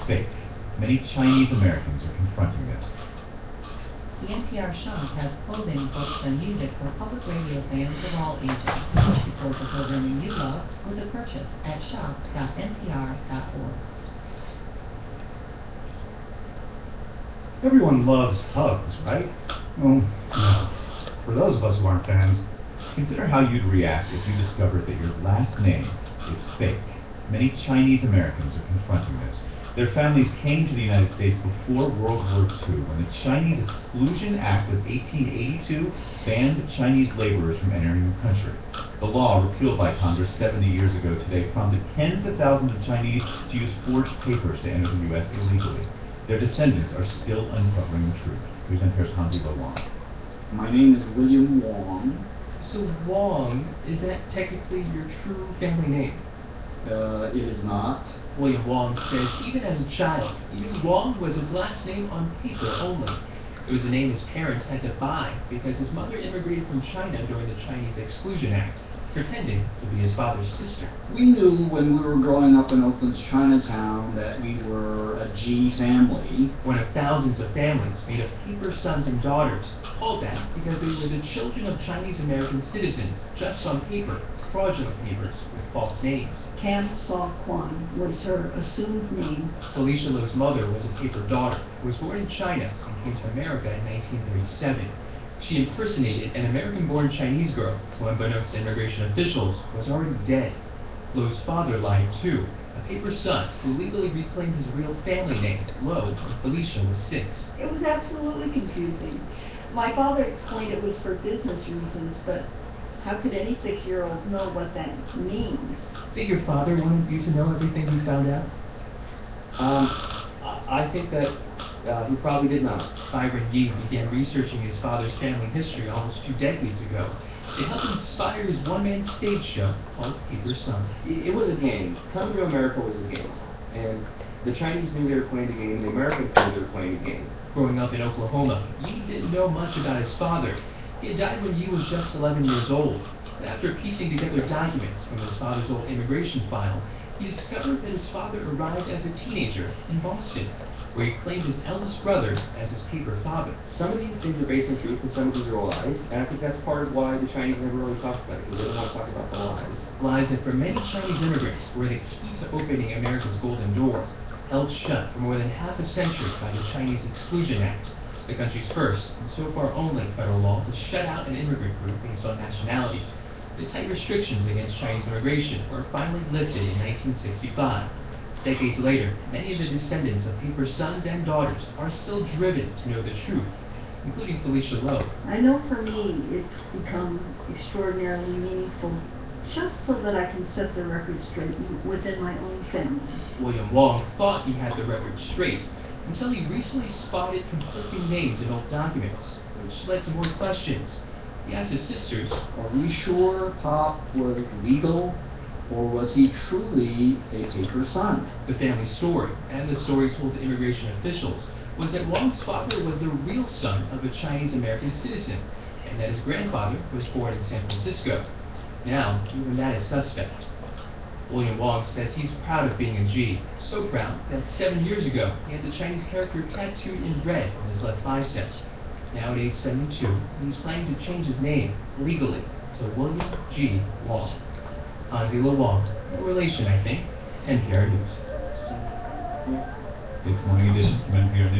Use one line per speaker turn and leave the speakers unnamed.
fake. Many Chinese Americans are confronting this.
The NPR shop has clothing, books, and music for public radio fans of all ages. Support the programming you love with a purchase at shop.npr.org.
Everyone loves hugs, right? Oh, no. For those of us who aren't fans,
Consider how you'd react if you discovered that your last name is fake. Many Chinese Americans are confronting this. Their families came to the United States before World War II, when the Chinese Exclusion Act of 1882 banned Chinese laborers from entering the country. The law, repealed by Congress 70 years ago today, prompted tens of thousands of Chinese to use forged papers to enter the U.S. illegally. Their descendants are still uncovering the truth. Here's NPR's Hanzilo Wong.
My name is William Wong.
So Wong, is that technically your true family name?
It is not.
William Wong says even as a child, he knew Wong was his last name on paper only. It was the name his parents had to buy because his mother immigrated from China during the Chinese Exclusion Act, pretending to be his father's sister.
We knew when we were growing up in Oakland's Chinatown that we were a G family.
One of thousands of families made of paper sons and daughters, called that because they were the children of Chinese American citizens, just on paper, fraudulent papers with false names.
Cam Saw Kwan was her assumed name.
Felicia Lo's mother was a paper daughter who was born in China and came to America in 1937. She impersonated an American-born Chinese girl who, unbeknownst to immigration officials, was already dead. Lo's father lied too, a paper son who legally reclaimed his real family name, Lo, when Felicia was 6.
It was absolutely confusing. My father explained it was for business reasons, but how could any 6-year-old know what that means?
Did your father wanted you to know everything you found out?
I think that he probably did not.
Byron Yee began researching his father's family history almost 2 decades ago. It helped inspire his one-man stage show called Paper Son.
It was a game. Coming to America was a game. And the Chinese knew they were playing the game, the Americans knew they were playing the game.
Growing up in Oklahoma, Yee didn't know much about his father. He had died when Yee was just 11 years old. But after piecing together documents from his father's old immigration file, he discovered that his father arrived as a teenager in Boston, where he claimed his eldest brother as his paper father.
Some of these things are based in truth and some of these are lies, and I think that's part of why the Chinese never really talked about it, because they don't want to talk about the lies.
Lies that for many Chinese immigrants were the key to opening America's golden door, held shut for more than half a century by the Chinese Exclusion Act, the country's first, and so far only, federal law to shut out an immigrant group based on nationality. The tight restrictions against Chinese immigration were finally lifted in 1965. Decades later, many of the descendants of paper sons and daughters are still driven to know the truth, including Felicia Lo.
I know for me it's become extraordinarily meaningful just so that I can set the record straight within my own family.
William Wong thought he had the record straight until he recently spotted conflicting names in old documents, which led to more questions. He asked his sisters,
Are we sure Pop was legal, or was he truly a paper son?
the family story, and the story told to immigration officials, was that Wong's father was the real son of a Chinese-American citizen, and that his grandfather was born in San Francisco. Now, even that is suspect. William Wong says he's proud of being a G, so proud that 7 years ago he had the Chinese character tattooed in red on his left bicep. Now at age 72, he's planning to change his name legally to William G. Wong. Hanzilo Wong, no relation, I think. NPR News.
It's Morning Edition from NPR.